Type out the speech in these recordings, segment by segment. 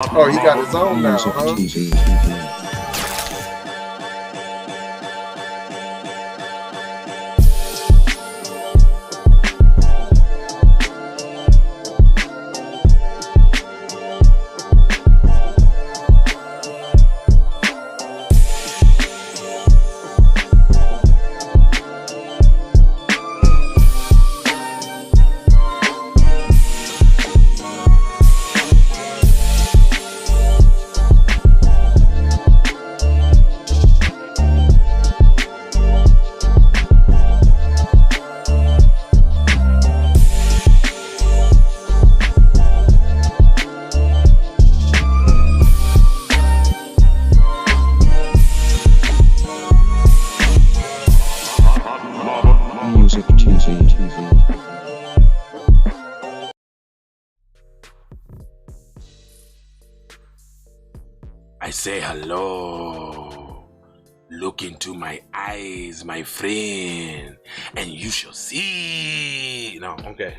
Oh, he got his own now, huh? I say hello. Look into my eyes, my friend, and you shall see. No, okay.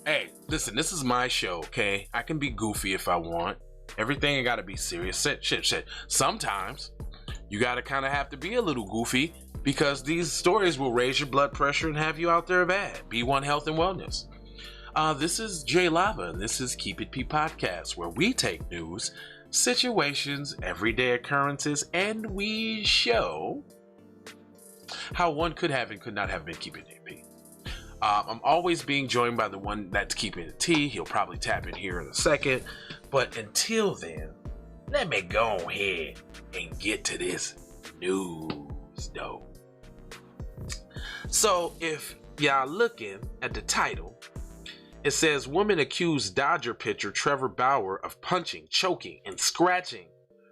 Hey, listen, this is my show, okay? I can be goofy if I want. Everything ain't gotta be serious. Shit. Sometimes you gotta kind of have to be a little goofy because these stories will raise your blood pressure and have you out there bad. B1 Health and Wellness. This is Jay Lava, and this is Keep It P Podcast, where we take news, situations, everyday occurrences, and we show how one could have and could not have been keeping it P. I'm always being joined by the one that's keeping it T. He'll probably tap in here in a second, but until then, let me go ahead and get to this news, though. So, if y'all looking at the title, it says, woman accused Dodger pitcher Trevor Bauer of punching, choking, and scratching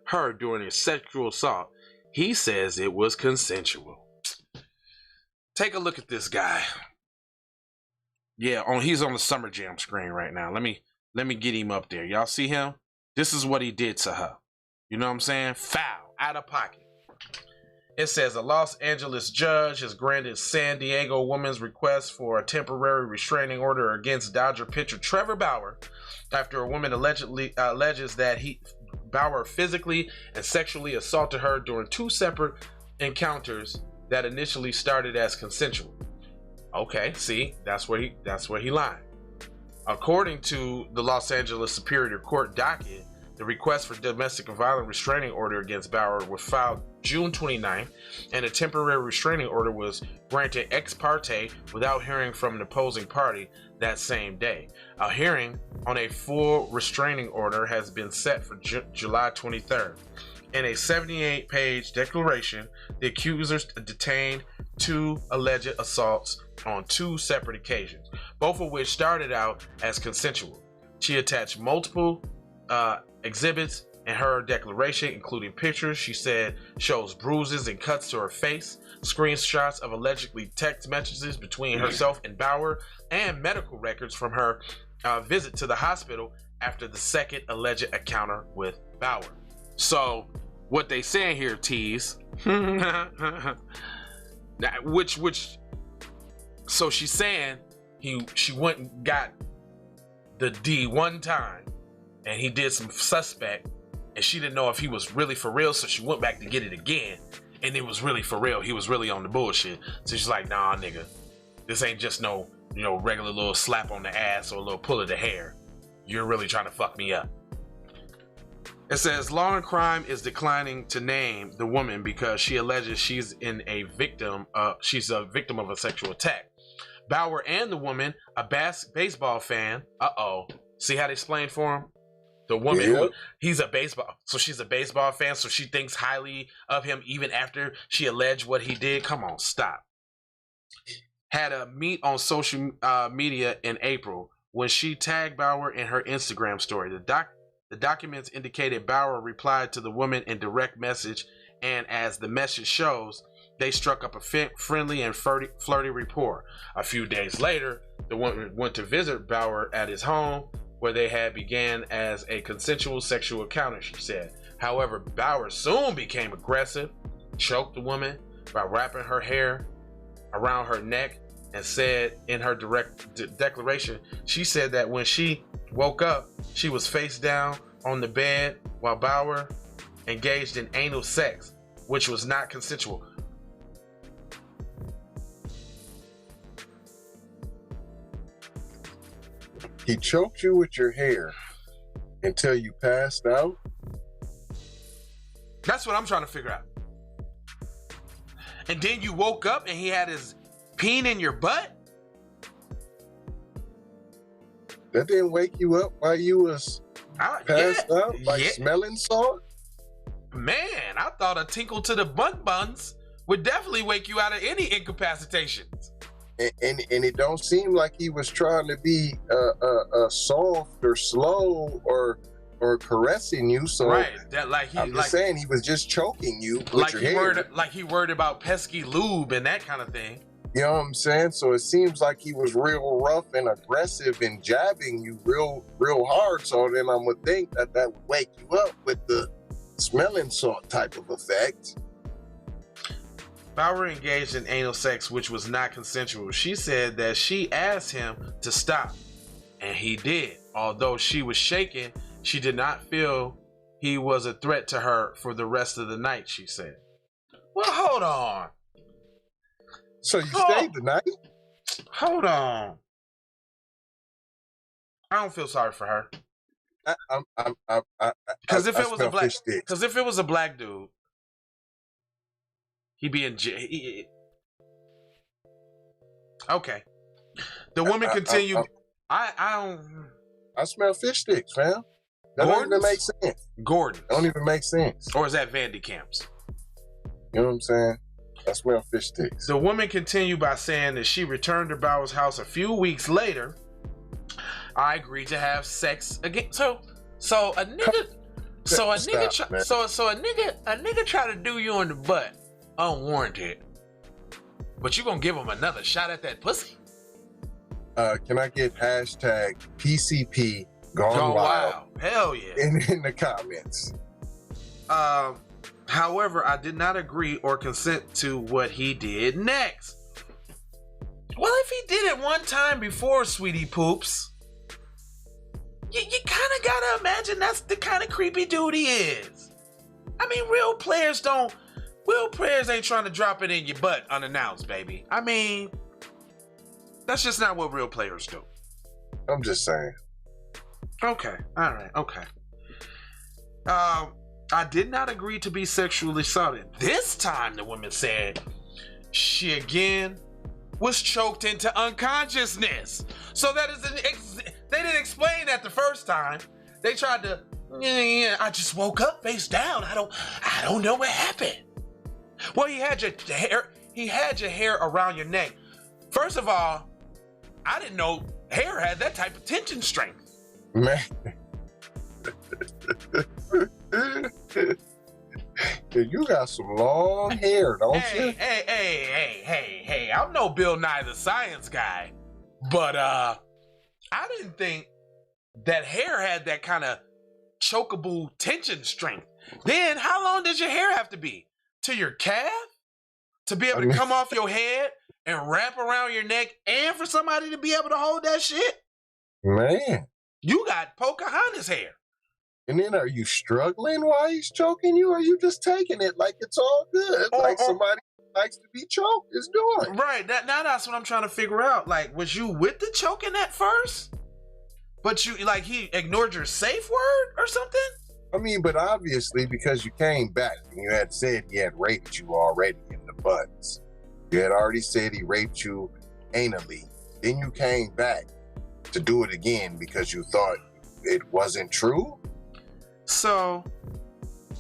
her during a sexual assault. He says it was consensual. Take a look at this guy. Yeah, he's on the Summer Jam screen right now. Let me get him up there. Y'all see him? This is what he did to her. You know what I'm saying? Foul, out of pocket. It says a Los Angeles judge has granted San Diego woman's request for a temporary restraining order against Dodger pitcher Trevor Bauer after a woman alleges that Bauer physically and sexually assaulted her during two separate encounters that initially started as consensual. Okay, see, that's where he lied. According to the Los Angeles Superior Court docket, the request for domestic and violent restraining order against Bauer was filed June 29th, and a temporary restraining order was granted ex parte without hearing from an opposing party that same day. A hearing on a full restraining order has been set for July 23rd. In a 78-page declaration, the accusers detained two alleged assaults on two separate occasions, both of which started out as consensual. She attached multiple exhibits in her declaration, including pictures she said shows bruises and cuts to her face, screenshots of allegedly text messages between herself and Bauer, and medical records from her visit to the hospital after the second alleged encounter with Bauer. So what they saying here, tease, so she's saying she went and got the D one time and he did some suspect, and she didn't know if he was really for real, so she went back to get it again, and it was really for real. He was really on the bullshit. So she's like, nah, nigga, this ain't just no, regular little slap on the ass or a little pull of the hair. You're really trying to fuck me up. It says Law and Crime is declining to name the woman because she alleges she's a victim of a sexual attack. Bauer and the woman, a baseball fan. See how they explained for him? The woman, he's a baseball, so she's a baseball fan, so she thinks highly of him even after she alleged what he did. Come on, stop. Had a meet on social media in April when she tagged Bauer in her Instagram story. The documents indicated Bauer replied to the woman in direct message, and as the message shows, they struck up a friendly and flirty rapport. A few days later, the woman went to visit Bauer at his home, where they had began as a consensual sexual encounter, she said. However, Bauer soon became aggressive, choked the woman by wrapping her hair around her neck, and said in her declaration, she said that when she woke up, she was face down on the bed while Bauer engaged in anal sex, which was not consensual. He choked you with your hair until you passed out? That's what I'm trying to figure out. And then you woke up and he had his peen in your butt? That didn't wake you up while you was passed out? Like smelling salt? Man, I thought a tinkle to the buns would definitely wake you out of any incapacitations. And it don't seem like he was trying to be soft or slow or caressing you. So right, I'm just saying he was just choking you with your hair. Like he worried about pesky lube and that kind of thing. You know what I'm saying? So it seems like he was real rough and aggressive and jabbing you real hard. So then I would think that would wake you up with the smelling salt type of effect. Bauer engaged in anal sex, which was not consensual. She said that she asked him to stop, and he did. Although she was shaken, she did not feel he was a threat to her for the rest of the night, she said. Well, hold on. So you stayed the night? Hold on. I don't feel sorry for her. Because if it was a black dude, he'd be in jail. Okay. The woman continued. I smell fish sticks, fam. That don't even make sense. Gordon. Don't even make sense. Or is that Vandy Camps? You know what I'm saying? I smell fish sticks. The woman continued by saying that she returned to Bauer's house a few weeks later. I agreed to have sex again. So a nigga try to do you in the butt unwarranted, but you gonna give him another shot at that pussy? Can I get hashtag PCP gone wild? Hell yeah! In the comments. However, I did not agree or consent to what he did next. Well, if he did it one time before, sweetie poops, you kind of gotta imagine that's the kind of creepy dude he is. I mean, real players ain't trying to drop it in your butt unannounced, baby. I mean, that's just not what real players do. I'm just saying. Okay, all right, okay. I did not agree to be sexually assaulted. This time, the woman said, she again was choked into unconsciousness. So that is they didn't explain that the first time. They tried to, I just woke up face down. I don't know what happened. Well, he had your hair around your neck. First of all, I didn't know hair had that type of tension strength. Man. You got some long hair, don't you? Hey, I'm no Bill Nye the Science Guy, but I didn't think that hair had that kind of chokeable tension strength. Then how long does your hair have to be? To your calf? To be able to come off your head and wrap around your neck, and for somebody to be able to hold that shit? Man. You got Pocahontas hair. And then are you struggling while he's choking you, or are you just taking it like it's all good? Like somebody who likes to be choked is doing. Right. Now that's what I'm trying to figure out. Like, was you with the choking at first? But he ignored your safe word or something? I mean, but obviously because you came back and you had said he had raped you already in the butts. You had already said he raped you anally. Then you came back to do it again because you thought it wasn't true? So,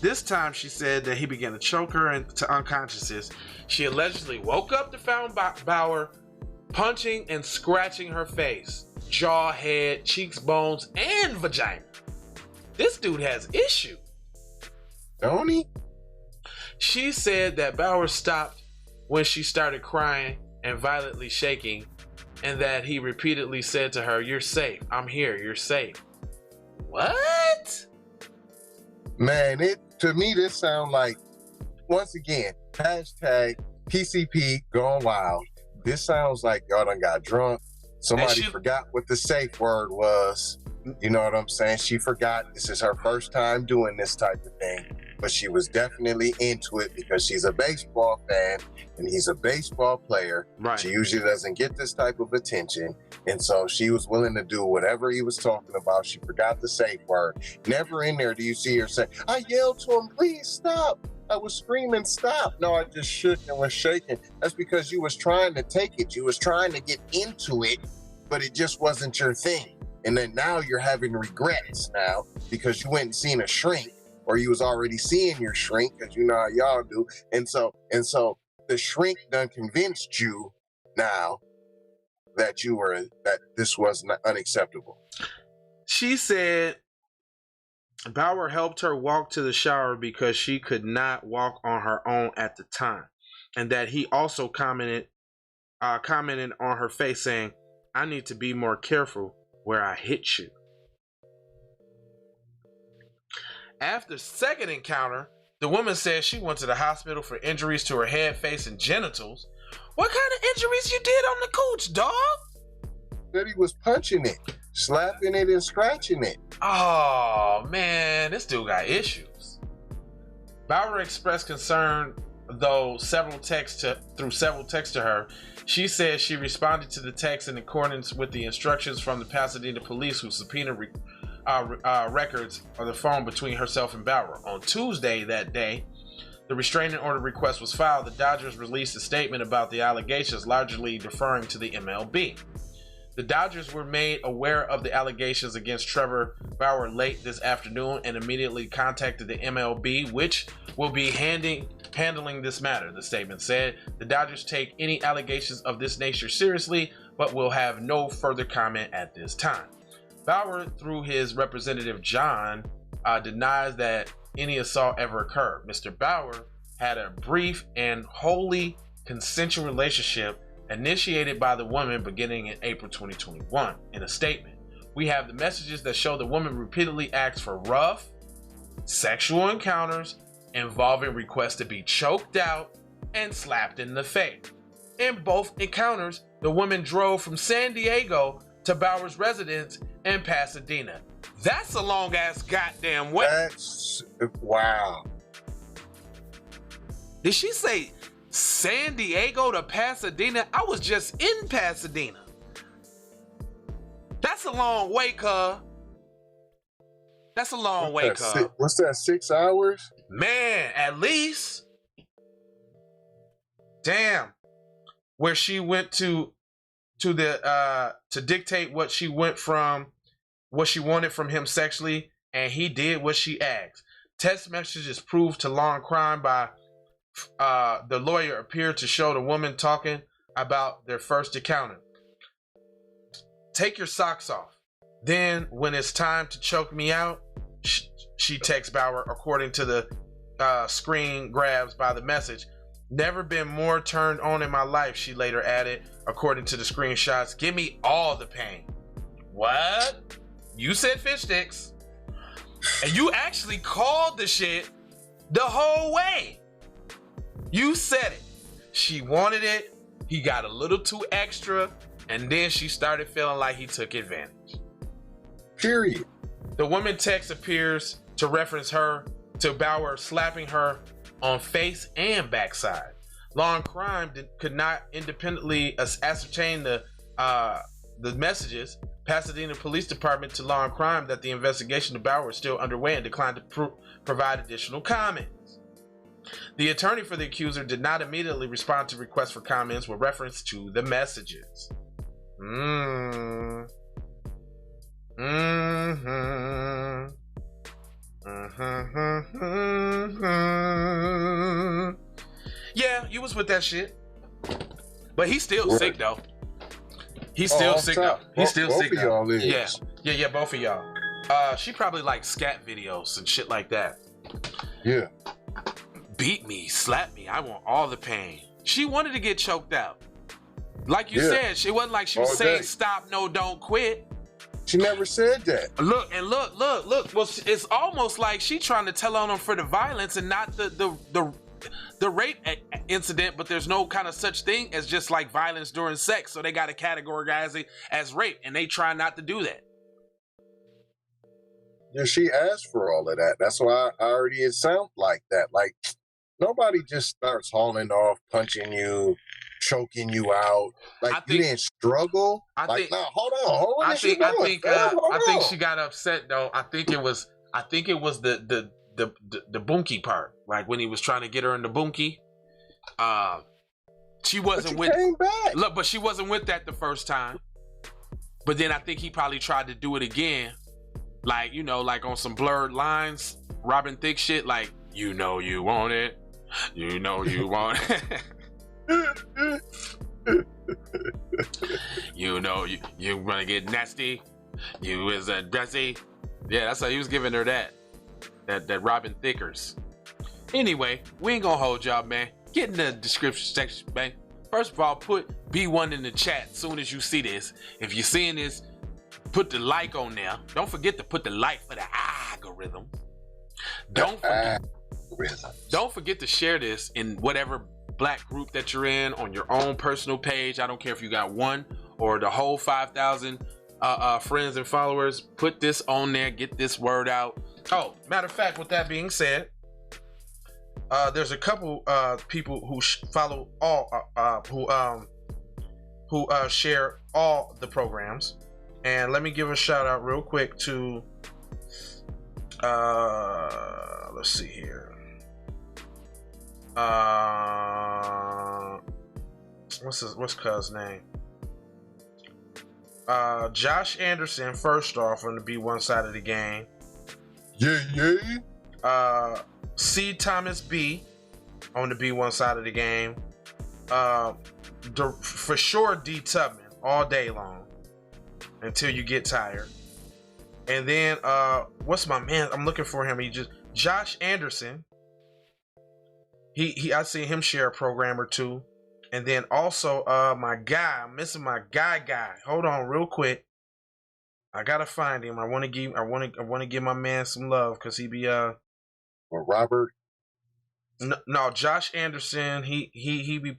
this time she said that he began to choke her into unconsciousness. She allegedly woke up to found Bauer punching and scratching her face, jaw, head, cheeks, bones, and vagina. This dude has issue. Don't he? She said that Bauer stopped when she started crying and violently shaking, and that he repeatedly said to her, "You're safe. I'm here. You're safe." What? Man, to me this sound like, once again, hashtag PCP gone wild. this sounds like y'all done got drunk. Somebody forgot what the safe word was. You know what I'm saying? She forgot this is her first time doing this type of thing, but she was definitely into it because she's a baseball fan and he's a baseball player. Right. She usually doesn't get this type of attention. And so she was willing to do whatever he was talking about. She forgot the safe word. Never in there do you see her say, I yelled to him, please stop. I was screaming, stop. No, I just shook and was shaking. That's because you was trying to take it. You was trying to get into it, but it just wasn't your thing. And then now you're having regrets now because you went and seen a shrink, or you was already seeing your shrink, because you know how y'all do. And so the shrink done convinced you now that this was unacceptable. She said Bauer helped her walk to the shower because she could not walk on her own at the time, and that he also commented on her face saying, I need to be more careful where I hit you. After second encounter, the woman said she went to the hospital for injuries to her head, face, and genitals. What kind of injuries you did on the cooch, dog? That he was punching it, slapping it, and scratching it. Oh, man, this dude got issues. Bauer expressed concern, though several texts to her. She said she responded to the text in accordance with the instructions from the Pasadena police, who subpoenaed records on the phone between herself and Bauer. On Tuesday that day, the restraining order request was filed. The Dodgers released a statement about the allegations, largely deferring to the MLB. The Dodgers were made aware of the allegations against Trevor Bauer late this afternoon and immediately contacted the MLB, which will be handling this matter, the statement said. The Dodgers take any allegations of this nature seriously, but will have no further comment at this time. Bauer, through his representative John, denies that any assault ever occurred. Mr. Bauer had a brief and wholly consensual relationship initiated by the woman beginning in April 2021. In a statement, we have the messages that show the woman repeatedly asked for rough sexual encounters involving requests to be choked out and slapped in the face. In both encounters, the woman drove from San Diego to Bauer's residence in Pasadena. That's a long ass goddamn way. That's wow. Did she say San Diego to Pasadena? I was just in Pasadena. That's a long way, cuz. That's a long way, cuz. What's that, 6 hours? Man, at least. Damn. Where she went to dictate what she wanted from him sexually, and he did what she asked. Text messages proved to law and crime by the lawyer appeared to show the woman talking about their first encounter. Take your socks off. Then, when it's time to choke me out, she texts Bauer, according to the screen grabs by the message. Never been more turned on in my life, she later added, according to the screenshots. Give me all the pain. What? You said fish sticks. And you actually called the shit the whole way. You said it. She wanted it. He got a little too extra. And then she started feeling like he took advantage. Period. The woman text appears to reference her to Bauer slapping her on face and backside. Law and crime could not independently ascertain the messages. Pasadena Police Department to Law and Crime that the investigation of Bauer is still underway and declined to provide additional comments. The attorney for the accuser did not immediately respond to requests for comments with reference to the messages. Yeah, you was with that shit. But he's still sick though. He's still sick though. He's still sick though. Yeah, both of y'all. She probably likes scat videos and shit like that. Yeah. Beat me, slap me, I want all the pain. She wanted to get choked out. Like you said, it wasn't like she was saying stop, no, don't quit. She never said that. Look. Well, it's almost like she trying to tell on him for the violence and not the the rape incident, but there's no kind of such thing as just like violence during sex. So they got to categorize it as rape, and they try not to do that. Yeah, she asked for all of that. That's why I already it sound like that. Like nobody just starts hauling off, punching you, choking you out. Like you didn't struggle. No, hold on. I think she got upset though. I think it was the bunkie part. Like when he was trying to get her in the bunkie. She wasn't with. Look, but she wasn't with that the first time. But then I think he probably tried to do it again. Like, you know, like on some Blurred Lines, Robin Thicke shit, like, you know you want it. You know you want it. You know you wanna get nasty. You is a dressy. Yeah, that's how he was giving her that Robin Thickers. Anyway, we ain't gonna hold y'all, man. Get in the description section, man. First of all, put B1 in the chat as soon as you see this. If you're seeing this, put the like on there. Don't forget to put the like for the algorithm. Don't forget to share this in whatever black group that you're in, on your own personal page. I don't care if you got one or the whole 5,000 friends and followers. Put this on there. Get this word out. Oh, matter of fact, with that being said, there's a couple people who follow all who share all the programs. And let me give a shout out real quick to let's see here. What's cuz name? Josh Anderson, first off, on the B1 side of the game. Yeah. C. Thomas B on the B1 side of the game. For sure, D. Tubman all day long until you get tired. And then what's my man? I'm looking for him. Josh Anderson. I see him share a program or two. And then also my guy, I'm missing my guy. Hold on real quick. I gotta find him. I want to give my man some love because he be or Robert. No, Josh Anderson. He be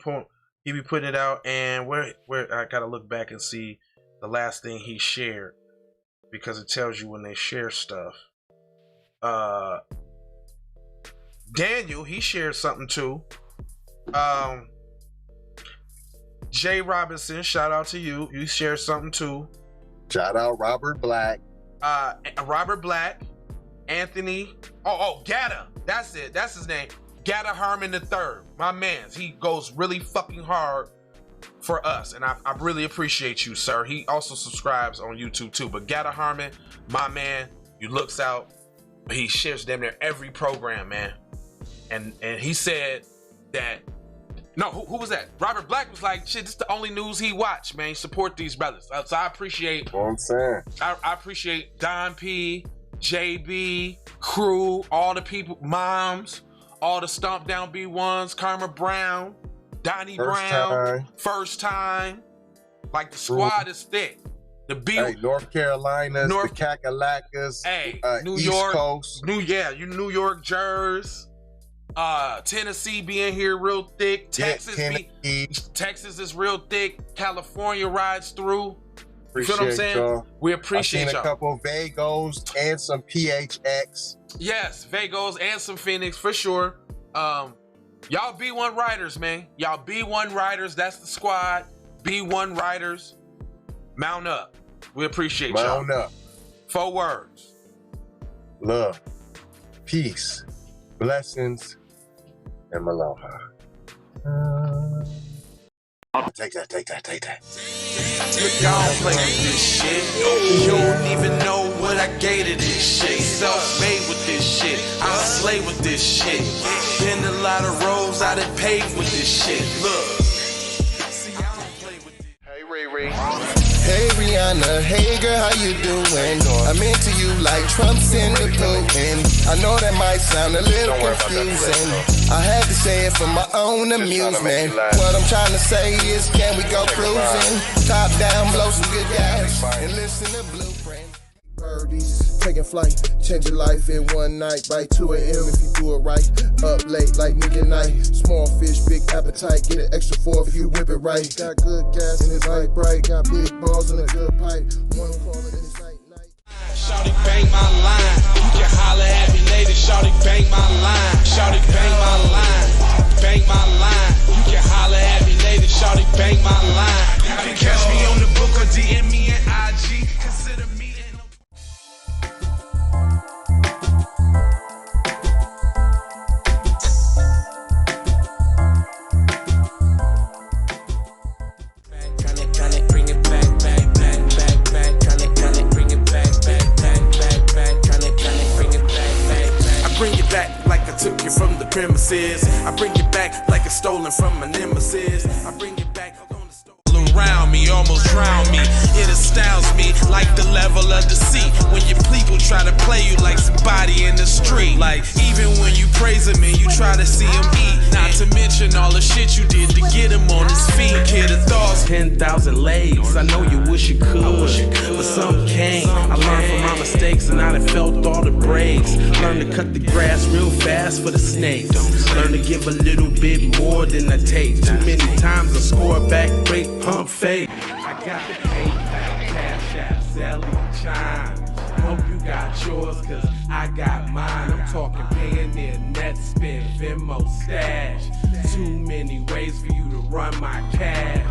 putting it out, and where I gotta look back and see the last thing he shared, because it tells you when they share stuff. Daniel, he shared something too. Jay Robinson, shout out to you. You shared something too. Shout out Robert Black. Robert Black. Anthony. Gatta. That's it. That's his name. Gatta Harmon III. My man. He goes really fucking hard for us. And I really appreciate you, sir. He also subscribes on YouTube too. But Gatta Harmon, my man, you looks out. He shares damn near every program, man. And he said that. No, who was that? Robert Black was like, shit, this is the only news he watched, man. Support these brothers. So I appreciate. You know what I'm saying? I appreciate Don P, JB, crew, all the people, moms, all the Stomp Down B1s, Karma Brown, Donnie Brown, First Time. Like the squad is thick. The North Carolina, the Kakalackas, New East York, Coast. New York Jers. Tennessee being here real thick. Texas is real thick. California rides through. You feel what I'm saying? Y'all. We appreciate y'all. A couple of Vagos and some PHX. Yes, Vagos and some Phoenix for sure. Y'all B1 riders, man. Y'all B1 riders. That's the squad. B1 riders. Mount up. We appreciate y'all. Mount up. 4 words. Love. Peace. Blessings. And Aloha. Take that. Y'all play with this shit. You don't even know what I gave to this shit. Self-made with this shit. I slay with this shit. Been a lot of roads I done paved with this shit. Look. See, I don't play with this. Hey, Ray. Hey Rihanna, hey girl, how you doing? I'm into you like Trump's into Putin. I know that might sound a little confusing. I had to say it for my own amusement. What I'm trying to say is, can we go cruising? Top down, blow some good gas, and listen to Blueprint. Taking flight, change your life in one night. By 2 a.m. if you do it right. Up late like nigga night. Small fish, big appetite. Get an extra 4 if you whip it right. Got good gas and it's light bright. Got big balls and a good pipe. One calling in sight night. Shawty bang my line. You can holler at me later. Shawty bang my line. Shawty bang my line. Bang my line. You can holler at me later. Shawty bang my line. You can catch me on the book or DM me at IG. Consider me in took you from the premises. I bring it back like it's stolen from my nemesis. I bring it back on the store. Around me, almost drown me. It astounds me like the level of deceit. When your people try to play you like somebody in the street. Like even when you praise him and you try to see him eat. Not to mention all the shit you did to get him on his feet. Kid of thoughts, 10,000 legs. I know you wish you could, but some can't. I learned from my mistakes and I done felt all the breaks. Learn to cut the grass real fast for the snakes. Learn to give a little bit more than I take. Too many times I score back, break, pump, fake. I got the PayPal, Cash App, Zelly, Chime. Hope you got yours, cause I got mine. I'm talking Payoneer, Netspend, Venmo, Stash. Too many ways for you to run my cash.